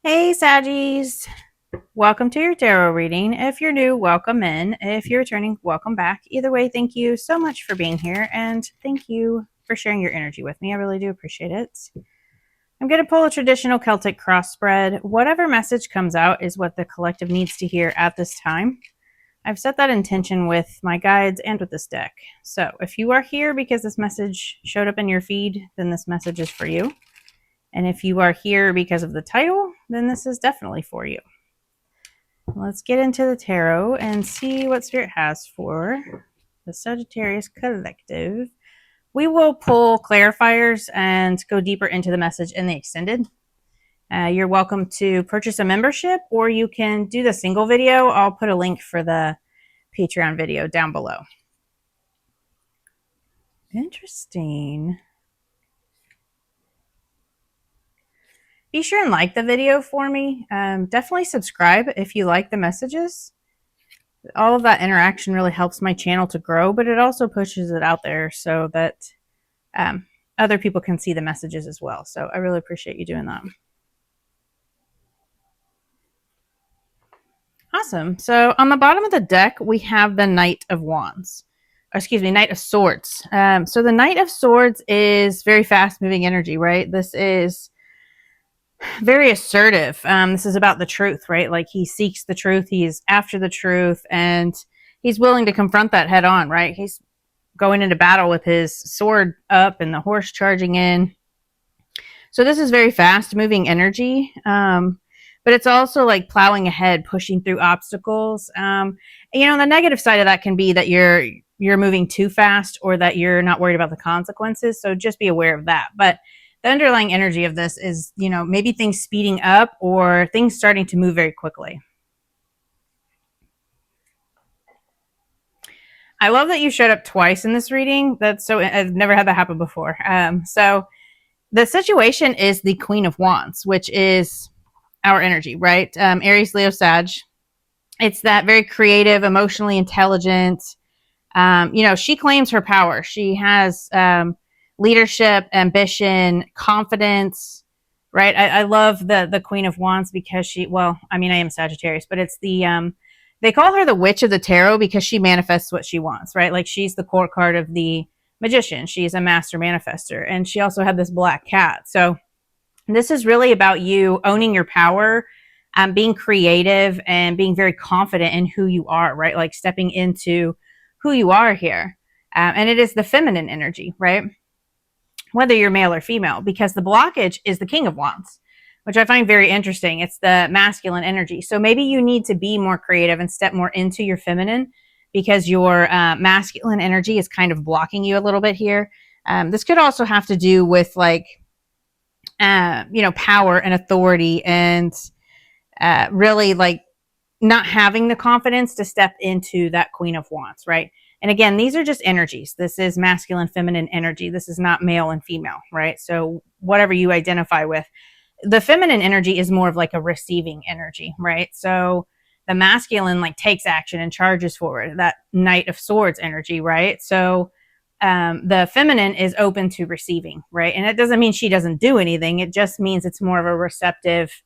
Hey Saggies, welcome to your tarot reading. If you're new, welcome in. If you're returning, welcome back. Either way, thank you so much for being here and thank you for sharing your energy with me. I really do appreciate it. I'm going to pull a traditional Celtic cross spread. Whatever message comes out is what the collective needs to hear at this time. I've set that intention with my guides and with this deck. So if you are here because this message showed up in your feed, then this message is for you. And if you are here because of the title, then this is definitely for you. Let's get into the tarot and see what Spirit has for the Sagittarius collective. We will pull clarifiers and go deeper into the message in the extended. You're welcome to purchase a membership, or you can do the single video. I'll put a link for the Patreon video down below. Interesting. Be sure and like the video for me. Definitely subscribe if you like the messages. All of that interaction really helps my channel to grow, but it also pushes it out there so that other people can see the messages as well. So I really appreciate you doing that. Awesome. So on the bottom of the deck, we have the Knight of Wands. Knight of Swords. So the Knight of Swords is very fast-moving energy, right? This is very assertive. This is about the truth, right? Like he seeks the truth, he's after the truth, and he's willing to confront that head on, right? He's going into battle with his sword up and the horse charging in. So this is very fast moving energy. But it's also like plowing ahead, pushing through obstacles. The negative side of that can be that you're moving too fast or that you're not worried about the consequences. So just be aware of that. But the underlying energy of this is, maybe things speeding up or things starting to move very quickly. I love that you showed up twice in this reading. I've never had that happen before. So the situation is the Queen of Wands, which is our energy, right? Aries, Leo, Sag. It's that very creative, emotionally intelligent. She claims her power. She has leadership, ambition, confidence, right? I love the Queen of Wands because I am Sagittarius, but it's they call her the Witch of the Tarot because she manifests what she wants, right? Like she's the court card of the magician. She's a master manifester. And she also had this black cat. So this is really about you owning your power, being creative and being very confident in who you are, right? Like stepping into who you are here. And it is the feminine energy, right? Whether you're male or female, because the blockage is the King of Wands, which I find very interesting. It's the masculine energy. So maybe you need to be more creative and step more into your feminine because your masculine energy is kind of blocking you a little bit here. This could also have to do with like, power and authority and really like not having the confidence to step into that Queen of Wands, right? And again, these are just energies. This is masculine, feminine energy. This is not male and female, right? So whatever you identify with. The feminine energy is more of like a receiving energy, right? So the masculine like takes action and charges forward, that Knight of Swords energy, right? So the feminine is open to receiving, right? And it doesn't mean she doesn't do anything. It just means it's more of a receptive,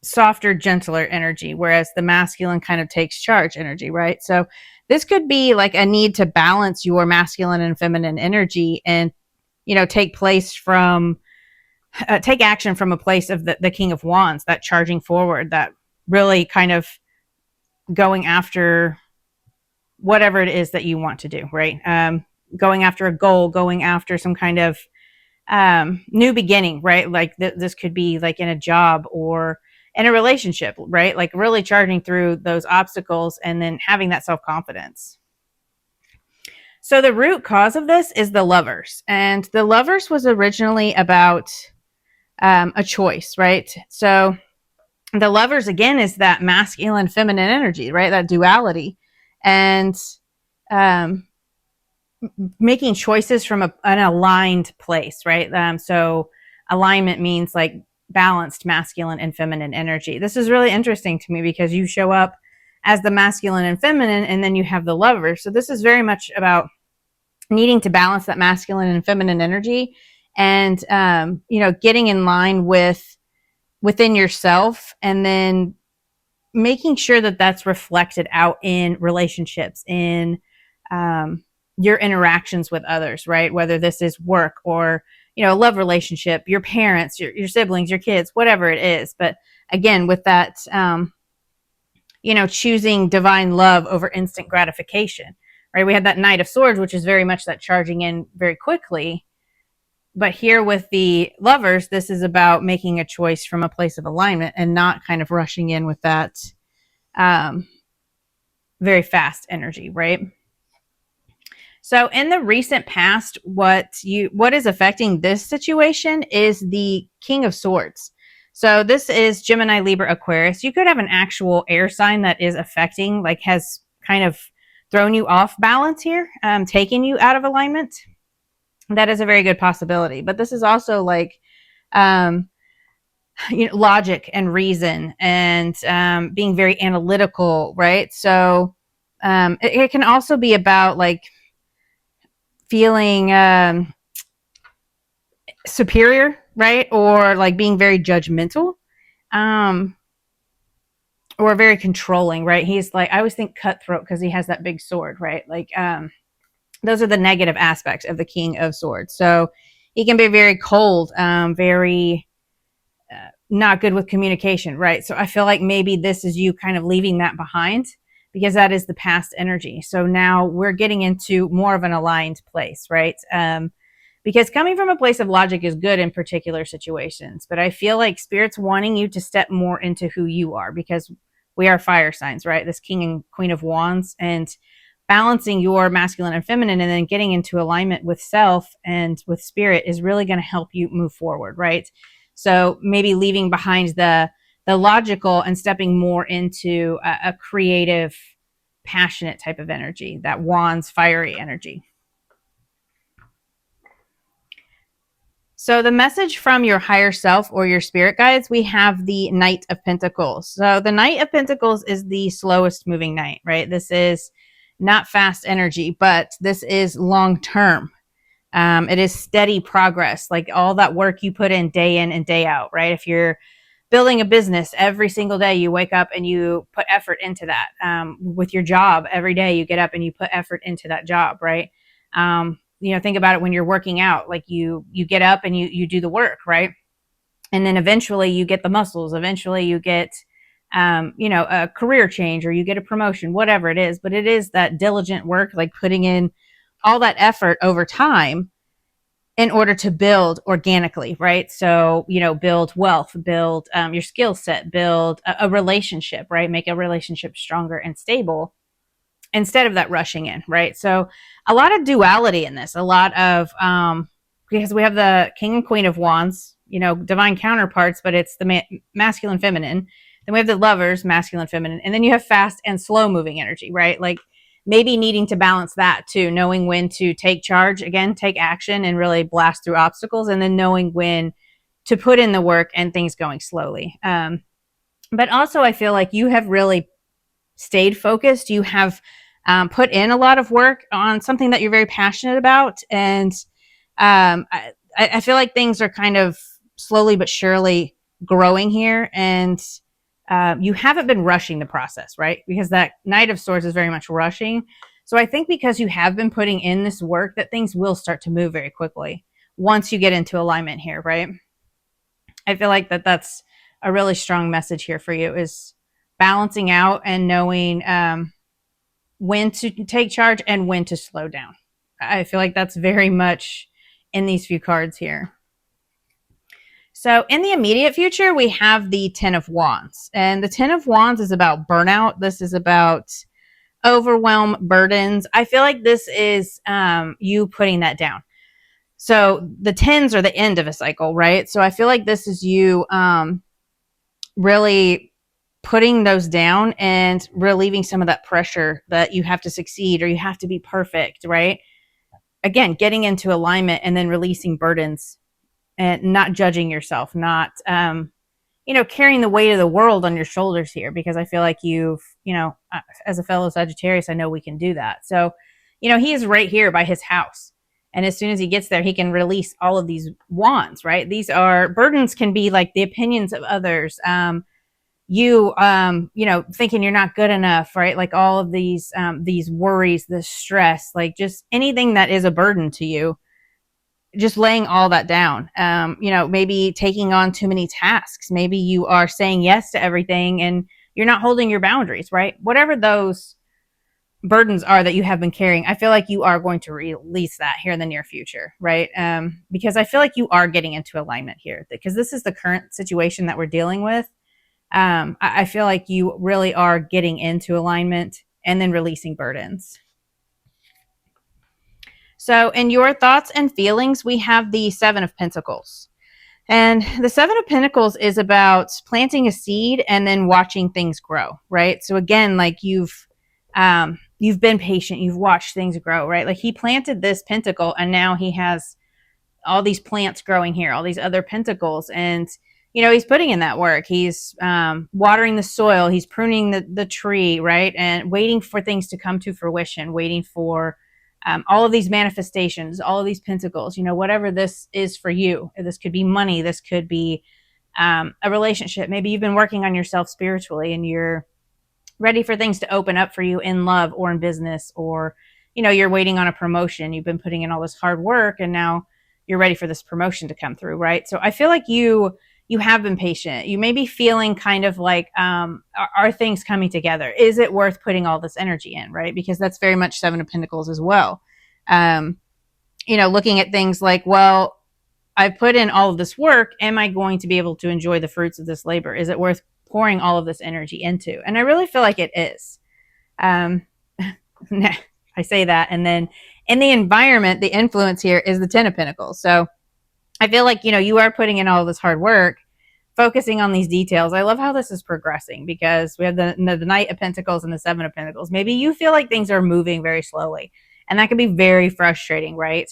softer, gentler energy, whereas the masculine kind of takes charge energy, right? So this could be like a need to balance your masculine and feminine energy and, take action from a place of the King of Wands, that charging forward, that really kind of going after whatever it is that you want to do, right? Going after a goal, going after some kind of new beginning, right? Like this could be like in a job or in a relationship, right? Like really charging through those obstacles and then having that self-confidence. So the root cause of this is the Lovers. And the Lovers was originally about a choice, right? So the Lovers, again, is that masculine, feminine energy, right? That duality. And making choices from an aligned place, right? So alignment means like balanced masculine and feminine energy. This is really interesting to me because you show up as the masculine and feminine, and then you have the Lover. So this is very much about needing to balance that masculine and feminine energy and getting in line within yourself, and then making sure that that's reflected out in relationships, in your interactions with others, right? Whether this is work or a love relationship, your parents, your siblings, your kids, whatever it is. But again, with that choosing divine love over instant gratification, right? We had that Knight of Swords, which is very much that charging in very quickly. But here with the Lovers, this is about making a choice from a place of alignment and not kind of rushing in with that very fast energy, right? So in the recent past, what is affecting this situation is the King of Swords. So this is Gemini, Libra, Aquarius. You could have an actual air sign that is affecting, like has kind of thrown you off balance here, taking you out of alignment. That is a very good possibility. But this is also like logic and reason and being very analytical, right? So it can also be about like feeling superior, right? Or like being very judgmental, or very controlling, right? He's like, I always think cutthroat because he has that big sword, right? Like those are the negative aspects of the King of Swords. So he can be very cold, very not good with communication, right? So I feel like maybe this is you kind of leaving that behind, because that is the past energy. So now we're getting into more of an aligned place, right? Because coming from a place of logic is good in particular situations, but I feel like Spirit's wanting you to step more into who you are, because we are fire signs, right? This King and Queen of Wands, and balancing your masculine and feminine and then getting into alignment with self and with Spirit is really going to help you move forward, right? So maybe leaving behind the logical and stepping more into a creative, passionate type of energy, that Wands fiery energy. So the message from your higher self or your spirit guides, we have the Knight of Pentacles. So the Knight of Pentacles is the slowest moving knight, right? This is not fast energy, but this is long term. It is steady progress, like all that work you put in and day out, right? If you're building a business every single day, you wake up and you put effort into that. With your job, every day you get up and you put effort into that job, right? Think about it when you're working out, like you get up and you do the work, right? And then eventually you get the muscles. Eventually you get, a career change, or you get a promotion, whatever it is. But it is that diligent work, like putting in all that effort over time in order to build organically, right? So, build wealth, build your skill set, build a relationship, right? Make a relationship stronger and stable instead of that rushing in, right? So a lot of duality in this, a lot of, because we have the King and Queen of Wands, divine counterparts, but it's the masculine, feminine. Then we have the Lovers, masculine, feminine. And then you have fast and slow moving energy, right? Like maybe needing to balance that too, knowing when to take charge, again, take action and really blast through obstacles, and then knowing when to put in the work and things going slowly. But also I feel like you have really stayed focused. You have put in a lot of work on something that you're very passionate about. And I feel like things are kind of slowly but surely growing here. And you haven't been rushing the process, right? Because that Knight of Swords is very much rushing. So I think because you have been putting in this work, that things will start to move very quickly once you get into alignment here, right? I feel like that's a really strong message here for you, is balancing out and knowing when to take charge and when to slow down. I feel like that's very much in these few cards here. So in the immediate future, we have the Ten of Wands. And the Ten of Wands is about burnout. This is about overwhelm, burdens. I feel like this is you putting that down. So the tens are the end of a cycle, right? So I feel like this is you really putting those down and relieving some of that pressure that you have to succeed or you have to be perfect, right? Again, getting into alignment and then releasing burdens and not judging yourself, not, carrying the weight of the world on your shoulders here, because I feel like you've, as a fellow Sagittarius, I know we can do that. So, he is right here by his house. And as soon as he gets there, he can release all of these wands, right? These are burdens, can be like the opinions of others. Thinking you're not good enough, right? Like all of these worries, the stress, like just anything that is a burden to you, just laying all that down. Maybe taking on too many tasks. Maybe you are saying yes to everything and you're not holding your boundaries, right? Whatever those burdens are that you have been carrying, I feel like you are going to release that here in the near future, right? Because I feel like you are getting into alignment here, because this is the current situation that we're dealing with. I feel like you really are getting into alignment and then releasing burdens. So in your thoughts and feelings, we have the Seven of Pentacles. And the Seven of Pentacles is about planting a seed and then watching things grow, right? So again, like you've been patient, you've watched things grow, right? Like he planted this pentacle and now he has all these plants growing here, all these other pentacles. And, he's putting in that work. He's watering the soil, he's pruning the tree, right? And waiting for things to come to fruition, waiting for all of these manifestations, all of these pentacles, whatever this is for you. This could be money. This could be a relationship. Maybe you've been working on yourself spiritually and you're ready for things to open up for you in love or in business, or, you're waiting on a promotion. You've been putting in all this hard work and now you're ready for this promotion to come through, right? So I feel like you have been patient. You may be feeling kind of like, are things coming together? Is it worth putting all this energy in, right? Because that's very much Seven of Pentacles as well. Looking at things like, well, I put in all of this work. Am I going to be able to enjoy the fruits of this labor? Is it worth pouring all of this energy into? And I really feel like it is. I say that. And then in the environment, the influence here is the Ten of Pentacles. So I feel like, you are putting in all of this hard work, focusing on these details. I love how this is progressing, because we have the Knight of Pentacles and the Seven of Pentacles. Maybe you feel like things are moving very slowly, and that can be very frustrating, right?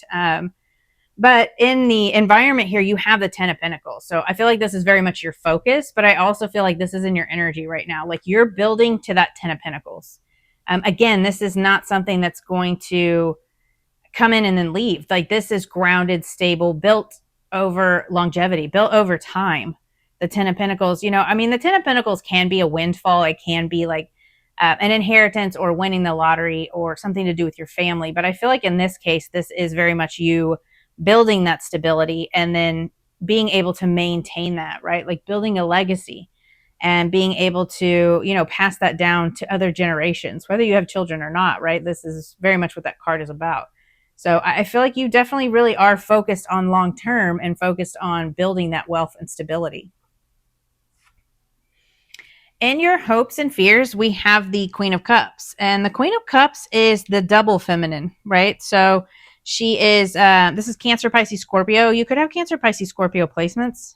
But in the environment here, you have the Ten of Pentacles. So I feel like this is very much your focus, but I also feel like this is in your energy right now. Like you're building to that Ten of Pentacles. Again, this is not something that's going to come in and then leave. Like this is grounded, stable, built over longevity, built over time. The Ten of Pentacles, the Ten of Pentacles can be a windfall. It can be like an inheritance or winning the lottery or something to do with your family. But I feel like in this case, this is very much you building that stability and then being able to maintain that, right? Like building a legacy and being able to, pass that down to other generations, whether you have children or not, right? This is very much what that card is about. So I feel like you definitely really are focused on long term and focused on building that wealth and stability. In your hopes and fears, we have the Queen of Cups. And the Queen of Cups is the double feminine, right? So she is, this is Cancer, Pisces, Scorpio. You could have Cancer, Pisces, Scorpio placements,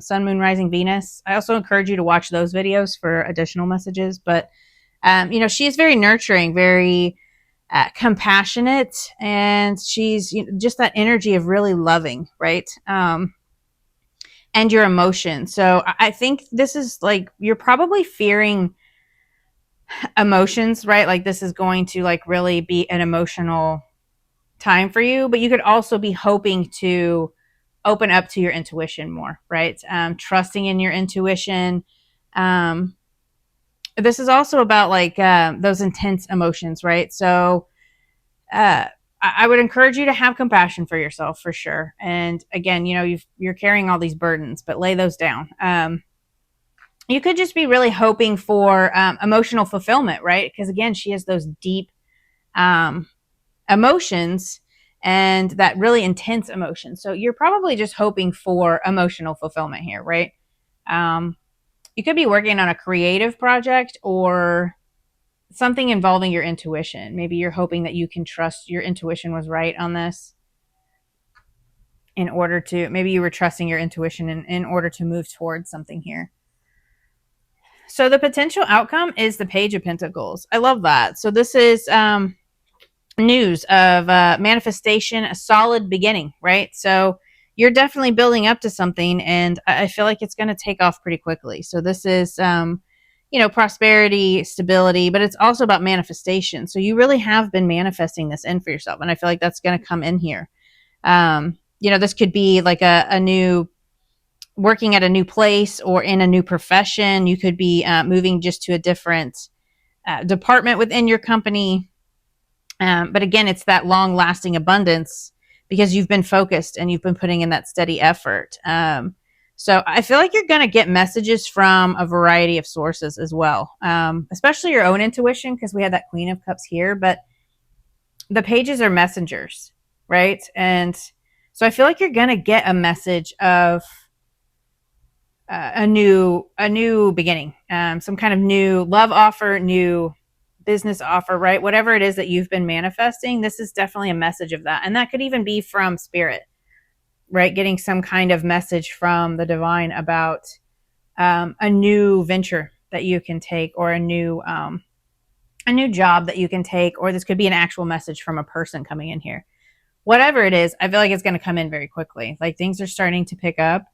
Sun, Moon, Rising, Venus. I also encourage you to watch those videos for additional messages. But, she is very nurturing, very compassionate, and she's just that energy of really loving, right? And your emotion. So I think this is like, you're probably fearing emotions, right? Like this is going to like really be an emotional time for you, but you could also be hoping to open up to your intuition more, right? Trusting in your intuition. This is also about like those intense emotions, right? So I would encourage you to have compassion for yourself for sure. And again, you're carrying all these burdens, but lay those down. You could just be really hoping for emotional fulfillment, right? Because again, she has those deep emotions and that really intense emotion. So you're probably just hoping for emotional fulfillment here, right? You could be working on a creative project or something involving your intuition. Maybe you're hoping that you can trust your intuition was right on this maybe you were trusting your intuition in order to move towards something here. So the potential outcome is the Page of Pentacles. I love that. So this is news of manifestation, a solid beginning, right? So you're definitely building up to something, and I feel like it's going to take off pretty quickly. So this is prosperity, stability, but it's also about manifestation. So you really have been manifesting this in for yourself. And I feel like that's going to come in here. This could be like a new working at a new place or in a new profession. You could be moving just to a different department within your company. But again, it's that long lasting abundance because you've been focused and you've been putting in that steady effort. So I feel like you're going to get messages from a variety of sources as well, especially your own intuition, because we had that Queen of Cups here, but the pages are messengers, right? And so I feel like you're going to get a message of a new beginning, some kind of new love offer, new business offer, right? Whatever it is that you've been manifesting, this is definitely a message of that. And that could even be from spirit, right? Getting some kind of message from the divine about a new venture that you can take, or a new job that you can take, or this could be an actual message from a person coming in here. Whatever it is, I feel like it's going to come in very quickly. Like things are starting to pick up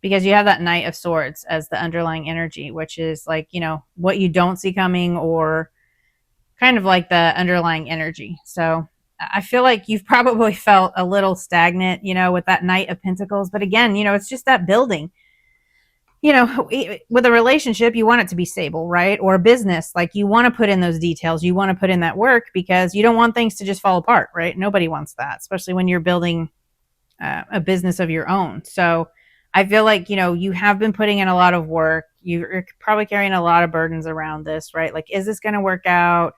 because you have that Knight of Swords as the underlying energy, which is like, what you don't see coming, or kind of like the underlying energy. So I feel like you've probably felt a little stagnant, with that Knight of Pentacles. But again, it's just that building. With a relationship, you want it to be stable, right? Or a business, like you want to put in those details. You want to put in that work because you don't want things to just fall apart, right? Nobody wants that, especially when you're building a business of your own. So I feel like, you have been putting in a lot of work. You're probably carrying a lot of burdens around this, right? Like, is this going to work out?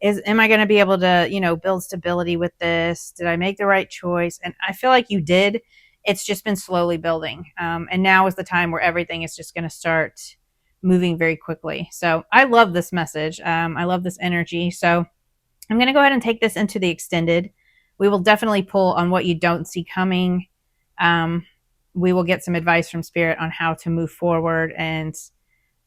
Am I going to be able to, build stability with this? Did I make the right choice? And I feel like you did. It's just been slowly building. And now is the time where everything is just going to start moving very quickly. So I love this message. I love this energy. So I'm going to go ahead and take this into the extended. We will definitely pull on what you don't see coming. We will get some advice from spirit on how to move forward and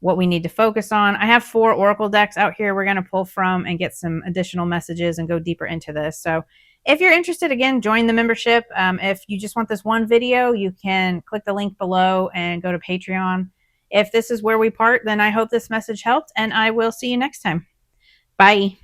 what we need to focus on. I have 4 oracle decks out here we're going to pull from and get some additional messages and go deeper into this. So if you're interested, again, join the membership. If you just want this one video, you can click the link below and go to Patreon. If this is where we part, then I hope this message helped, and I will see you next time. Bye.